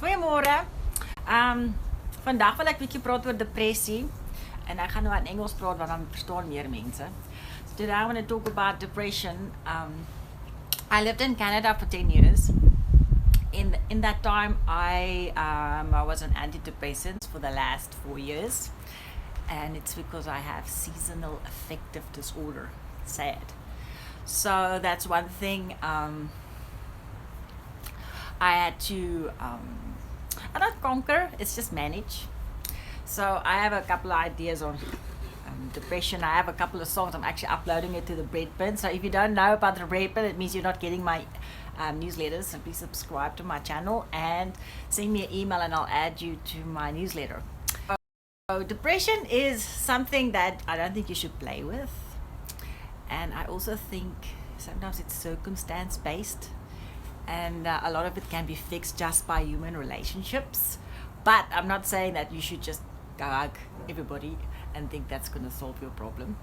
Goeiemôre. Vandag wil ek 'n bietjie praat oor depressie en ek gaan nou in Engels praat want dan verstaan meer mense. So today I want to talk about depression. I lived in Canada for 10 years. In that time I was on antidepressants for the last 4 years, and it's because I have seasonal-affective disorder. Sad. So that's one thing I had to I don't conquer, it's just manage. So I have a couple of ideas on depression. I have a couple of songs. I'm actually uploading it to the Breadpin. So if you don't know about the Breadpin, it means you're not getting my newsletters. So please subscribe to my channel and send me an email and I'll add you to my newsletter. So depression is something that I don't think you should play with. And I also think sometimes it's circumstance based, and a lot of it can be fixed just by human relationships. But I'm not saying that you should just go hug everybody and think that's going to solve your problem.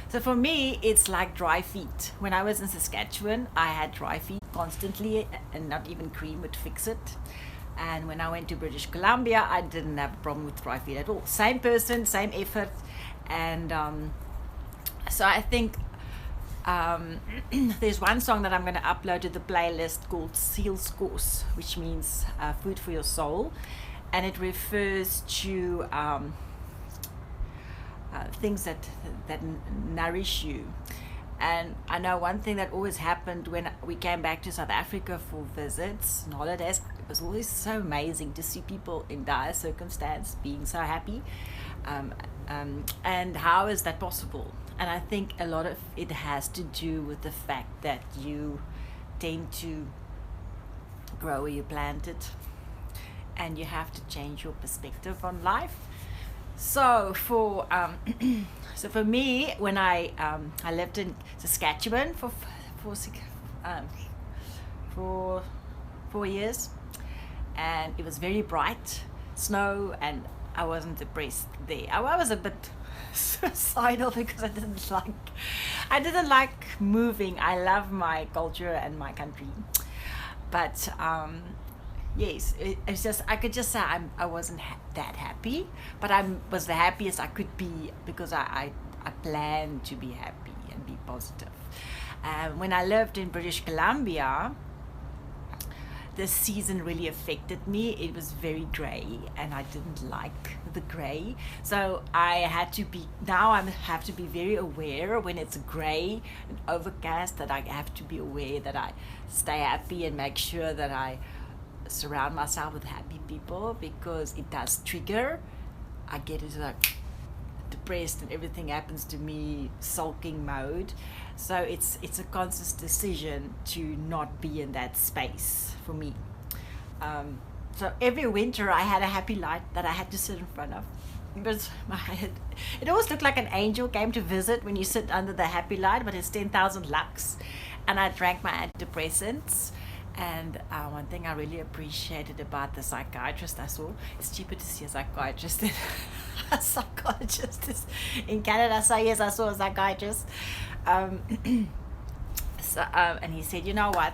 So for me, it's like dry feet. When I was in Saskatchewan, I had dry feet constantly, and not even cream would fix it. And when I went to British Columbia, I didn't have a problem with dry feet at all. Same person, same effort. And so I think there's one song that I'm going to upload to the playlist called Seal's Course, which means food for your soul, and it refers to things that nourish you. And I know one thing that always happened when we came back to South Africa for visits and holidays, it was always so amazing to see people in dire circumstance being so happy. And how is that possible? And I think a lot of it has to do with the fact that you tend to grow where you planted, and you have to change your perspective on life. So for me, when I lived in Saskatchewan for 4 years, and it was very bright, snow, and I wasn't depressed there. I was a bit suicidal because I didn't like moving. I love my culture and my country, but yes, it's just, I could just say I wasn't that happy, but I was the happiest I could be because I planned to be happy and be positive. When I lived in British Columbia, this season really affected me. It was very grey, and I didn't like the grey. So I have to be very aware when it's grey and overcast, that I have to be aware that I stay happy and make sure that I surround myself with happy people, because it does trigger. I get into like depressed and everything happens to me, sulking mode. So it's a conscious decision to not be in that space for me. So every winter I had a happy light that I had to sit in front of. It always looked like an angel came to visit when you sit under the happy light, but it's 10,000 lux. And I drank my antidepressants. And one thing I really appreciated about the psychiatrist I saw, it's cheaper to see a psychiatrist than a psychologist in Canada. So yes, I saw a psychiatrist. And he said, you know what,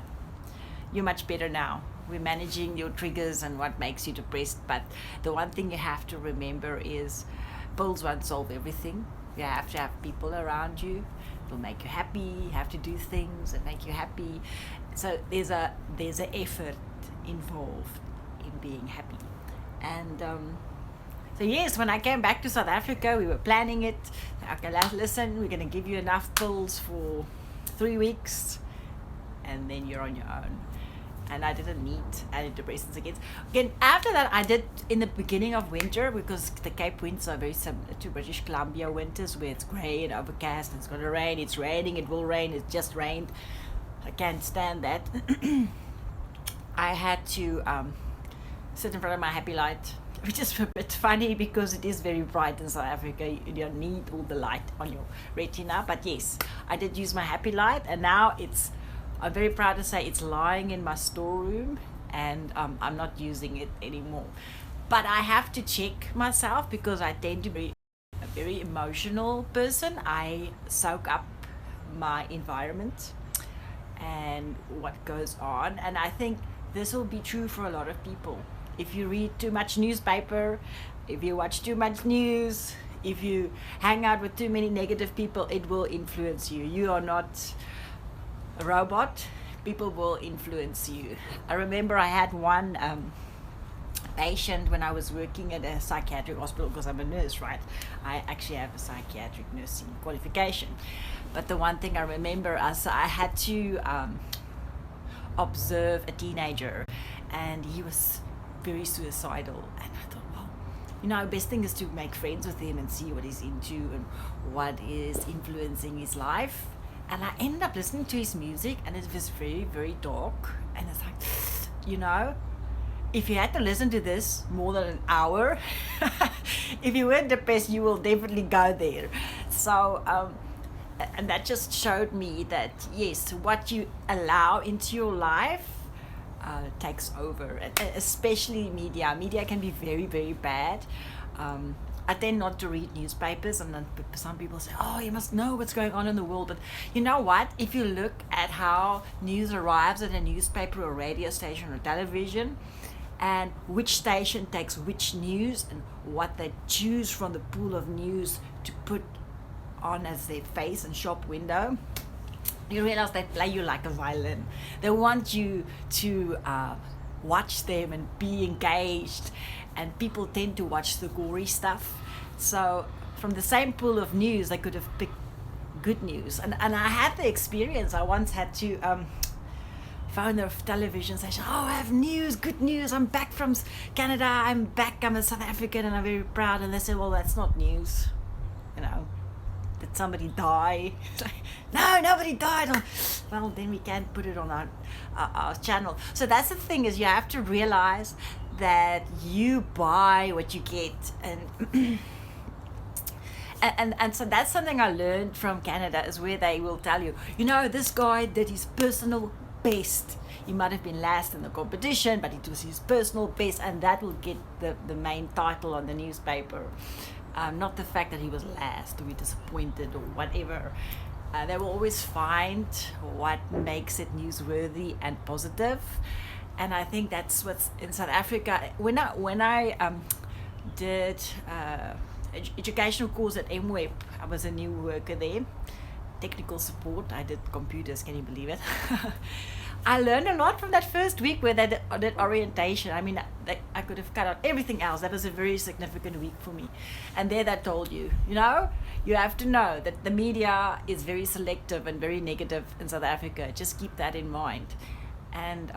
you're much better now. We're managing your triggers and what makes you depressed. But the one thing you have to remember is pills won't solve everything. You have to have people around you. It'll make you happy. You have to do things that make you happy. So there's an effort involved in being happy. And so yes, when I came back to South Africa, we were planning it. Okay, listen, we're going to give you enough pills for 3 weeks, and then you're on your own. And I didn't need antidepressants again. After that, I did in the beginning of winter, because the Cape winters are very similar to British Columbia winters, where it's grey and overcast, and it's going to rain, it's raining, it will rain, it just rained. I can't stand that. I had to sit in front of my happy light, which is a bit funny because it is very bright in South Africa. You don't need all the light on your retina. But yes, I did use my happy light, and now I'm very proud to say it's lying in my storeroom, and I'm not using it anymore. But I have to check myself because I tend to be a very emotional person. I soak up my environment and what goes on, and I think this will be true for a lot of people. If you read too much newspaper, if you watch too much news, if you hang out with too many negative people, it will influence you. You are not a robot. People will influence you. I remember I had one patient when I was working at a psychiatric hospital, because I'm a nurse, right? I actually have a psychiatric nursing qualification. But the one thing I remember is I had to observe a teenager, and he was very suicidal. And I thought, well, you know, best thing is to make friends with him and see what he's into and what is influencing his life. And I ended up listening to his music, and it was very, very dark. And it's like, you know, if you had to listen to this more than an hour, if you weren't depressed, you will definitely go there. So, and that just showed me that, yes, what you allow into your life takes over, especially media. Media can be very, very bad. I tend not to read newspapers, and then some people say, oh, you must know what's going on in the world. But you know what? If you look at how news arrives at a newspaper or radio station or television, and which station takes which news and what they choose from the pool of news to put on as their face and shop window, you realize they play you like a violin. They want you to watch them and be engaged, and people tend to watch the gory stuff. So from the same pool of news, they could have picked good news. And I had the experience. I once had to phone the television station. Oh, I have news, good news. I'm back from Canada. I'm back. I'm a South African, and I'm very proud. And they said, well, that's not news. You know, did somebody die? No, nobody died. Well, then we can't put it on our channel. So that's the thing, is you have to realize that you buy what you get. And so that's something I learned from Canada, is where they will tell you, you know, this guy did his personal best. He might have been last in the competition, but it was his personal best, and that will get the main title on the newspaper. Not the fact that he was last or disappointed or whatever. They will always find what makes it newsworthy and positive. And I think that's what's in South Africa. When I did educational course at MWeb, I was a new worker there, technical support. I did computers, can you believe it? I learned a lot from that first week where they did orientation. I mean, I could have cut out everything else. That was a very significant week for me. And there they told you, you know, you have to know that the media is very selective and very negative in South Africa. Just keep that in mind. And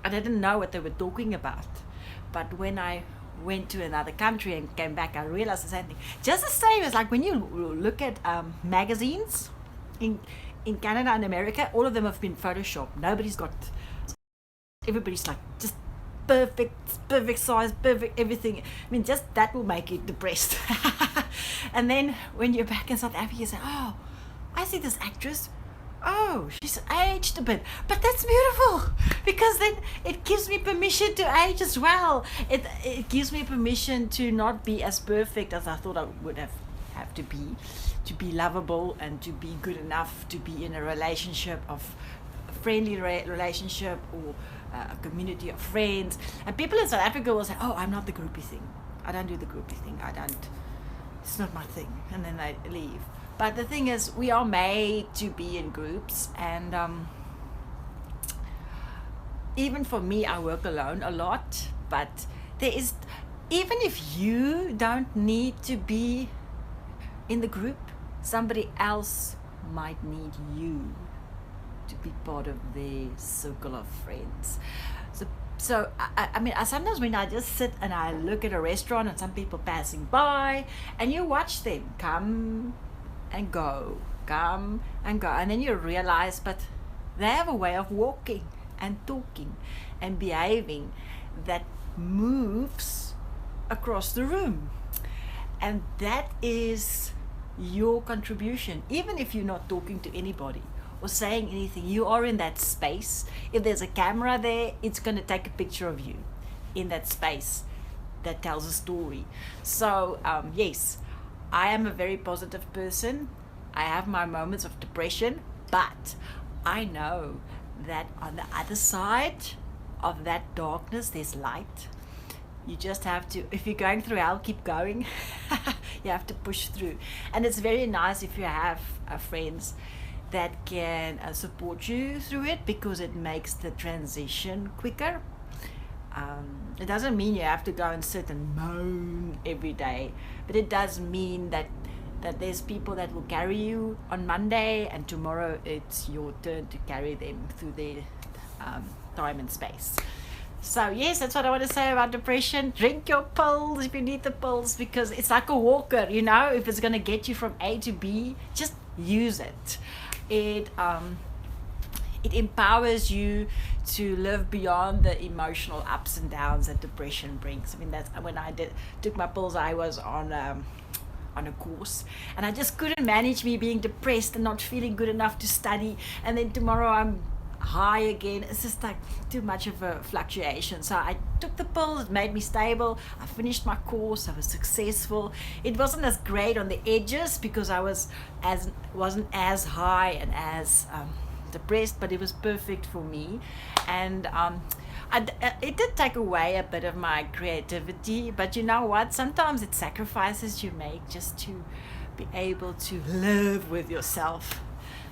I didn't know what they were talking about. But when I went to another country and came back, I realized the same thing. Just the same as like when you look at magazines in Canada and America, all of them have been photoshopped. Everybody's like just perfect size, perfect everything. I mean, just that will make you depressed. And then when you're back in South Africa, you say, oh, I see this actress. Oh, she's aged a bit, but that's beautiful, because then it gives me permission to age as well. It gives me permission to not be as perfect as I thought I would have to be lovable and to be good enough to be in a relationship, of a friendly relationship, or a community of friends. And people in South Africa will say, oh, I'm not the groupie thing. I don't do the groupie thing. It's not my thing. And then they leave. But the thing is, we are made to be in groups, and even for me, I work alone a lot, but even if you don't need to be in the group, somebody else might need you to be part of their circle of friends. So I mean, sometimes when I just sit and I look at a restaurant and some people passing by, and you watch them come and go, and then you realize, but they have a way of walking and talking and behaving that moves across the room, and that is your contribution. Even if you're not talking to anybody or saying anything, you are in that space. If there's a camera there, it's going to take a picture of you in that space that tells a story. So yes, I am a very positive person. I have my moments of depression, but I know that on the other side of that darkness, there's light. You just have to, if you're going through hell, keep going. You have to push through. And it's very nice if you have friends that can support you through it, because it makes the transition quicker. It doesn't mean you have to go and sit and moan every day, but it does mean that there's people that will carry you on Monday, and tomorrow it's your turn to carry them through their time and space. So yes, that's what I want to say about depression. Drink your pills if you need the pills, because it's like a walker, you know. If it's going to get you from A to B, just use it. It empowers you to live beyond the emotional ups and downs that depression brings. I mean, that's when I took my pills. I was on a course, and I just couldn't manage me being depressed and not feeling good enough to study, and then tomorrow I'm high again. It's just like too much of a fluctuation. So I took the pills. It made me stable. I finished my course. I was successful. It wasn't as great on the edges because I wasn't as high and as depressed, but it was perfect for me. And it did take away a bit of my creativity, but you know what, sometimes it's sacrifices you make just to be able to live with yourself.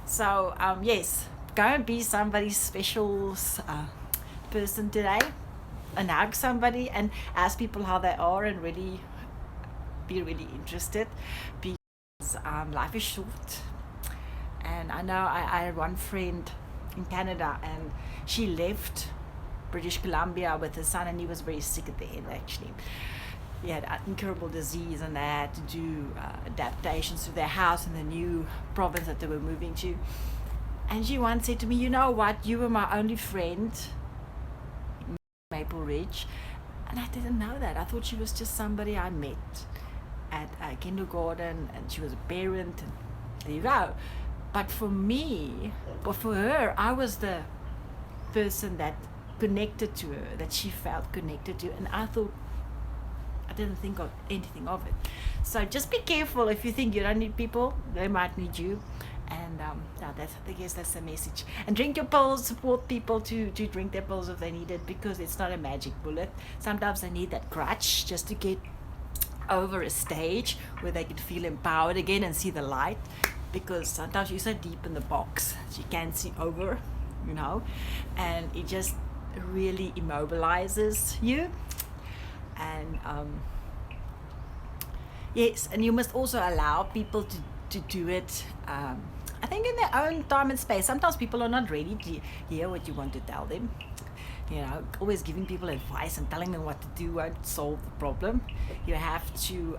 So yes, go and be somebody's special person today, and hug somebody and ask people how they are, and really be really interested, because life is short. And I know I had one friend in Canada, and she left British Columbia with her son, and he was very sick at the end actually. He had an incurable disease, and they had to do adaptations to their house in the new province that they were moving to. And she once said to me, you know what, you were my only friend in Maple Ridge. And I didn't know that. I thought she was just somebody I met at kindergarten, and she was a parent, and there you go. But for me, or for her, I was the person that connected to her, that she felt connected to, and I didn't think of anything of it. So just be careful. If you think you don't need people, they might need you. And I guess that's the message. And drink your pills. Support people to drink their pills if they need it, because it's not a magic bullet. Sometimes they need that crutch just to get over a stage where they can feel empowered again and see the light, because sometimes you're so deep in the box that you can't see over, you know, and it just really immobilizes you. And yes, and you must also allow people to do it, I think, in their own time and space. Sometimes people are not ready to hear what you want to tell them. You know, always giving people advice and telling them what to do won't solve the problem. You have to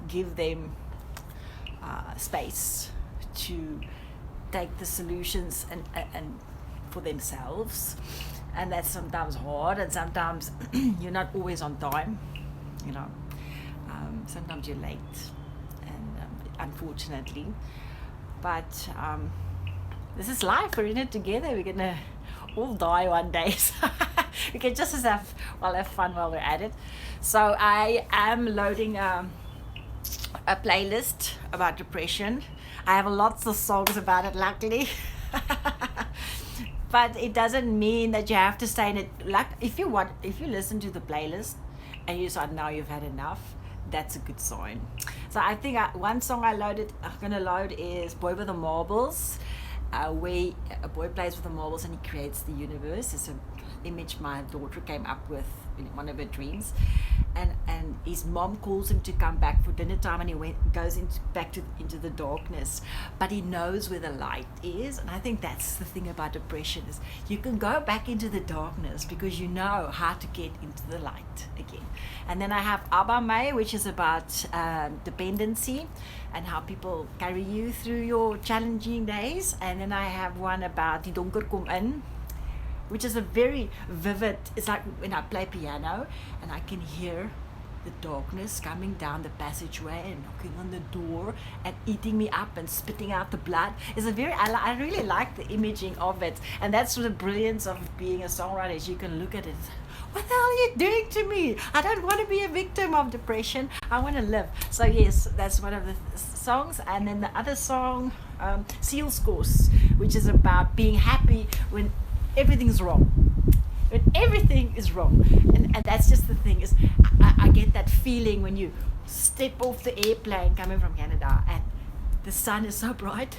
give them space to take the solutions and for themselves. And that's sometimes hard, and sometimes you're not always on time, you know. Sometimes you're late, and unfortunately. But this is life. We're in it together. We're going to all die one day. So we can just have fun while we're at it. So I am loading a playlist about depression. I have lots of songs about it, luckily. But it doesn't mean that you have to stay in it. Like if you listen to the playlist and you decide now you've had enough, that's a good sign. So I think one song I'm gonna load is Boy with the Marbles, where a boy plays with the marbles and he creates the universe. It's an image my daughter came up with in one of her dreams, and his mom calls him to come back for dinner time, and he goes back into the darkness, but he knows where the light is. And I think that's the thing about depression, is you can go back into the darkness because you know how to get into the light again. And then I have Abba May, which is about dependency and how people carry you through your challenging days. And then I have one about Die Donker Kom In, which is a very vivid, it's like when I play piano and I can hear the darkness coming down the passageway and knocking on the door and eating me up and spitting out the blood. I really like the imaging of it. And that's the brilliance of being a songwriter, is you can look at it, what the hell are you doing to me? I don't want to be a victim of depression. I want to live. So yes, that's one of the songs. And then the other song, Seal's Course, which is about being happy when everything's wrong. when everything is wrong. And that's just the thing is, I get that feeling when you step off the airplane coming from Canada and the sun is so bright.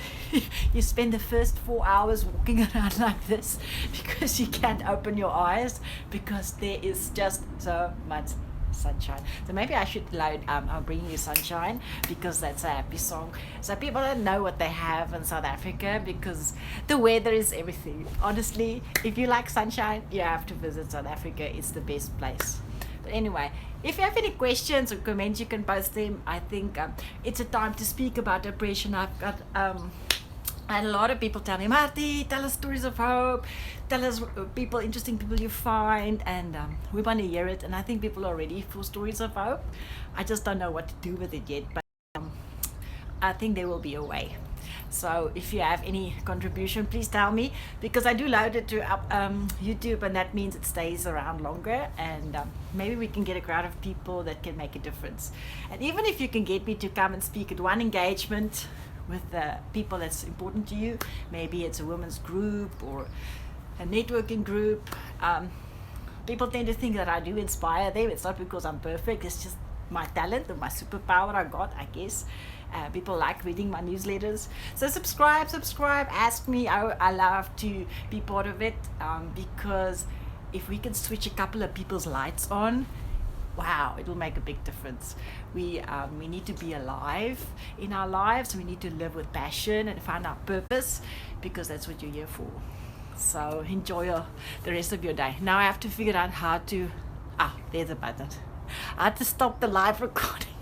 You spend the first 4 hours walking around like this because you can't open your eyes because there is just so much sunshine. So maybe I should load I'll Bring You Sunshine, because that's a happy song, so people don't know what they have in South Africa, because the weather is everything. Honestly, if you like sunshine, you have to visit South Africa. It's the best place. But anyway, if you have any questions or comments, you can post them. I think it's a time to speak about depression. I've got I had a lot of people tell me, Marty, tell us stories of hope, tell us interesting people you find, and we want to hear it. And I think people are ready for stories of hope. I just don't know what to do with it yet, but I think there will be a way. So if you have any contribution, please tell me, because I do load it to YouTube, and that means it stays around longer, and maybe we can get a crowd of people that can make a difference. And even if you can get me to come and speak at one engagement with people that's important to you, maybe it's a women's group or a networking group, people tend to think that I do inspire them. It's not because I'm perfect, it's just my talent or my superpower I got, I guess. People like reading my newsletters, so subscribe, ask me. I love to be part of it, because if we can switch a couple of people's lights on, wow, it will make a big difference. We need to be alive in our lives. We need to live with passion and find our purpose, because that's what you're here for. So enjoy the rest of your day. Now I have to figure out how to there's a button. I had to stop the live recording.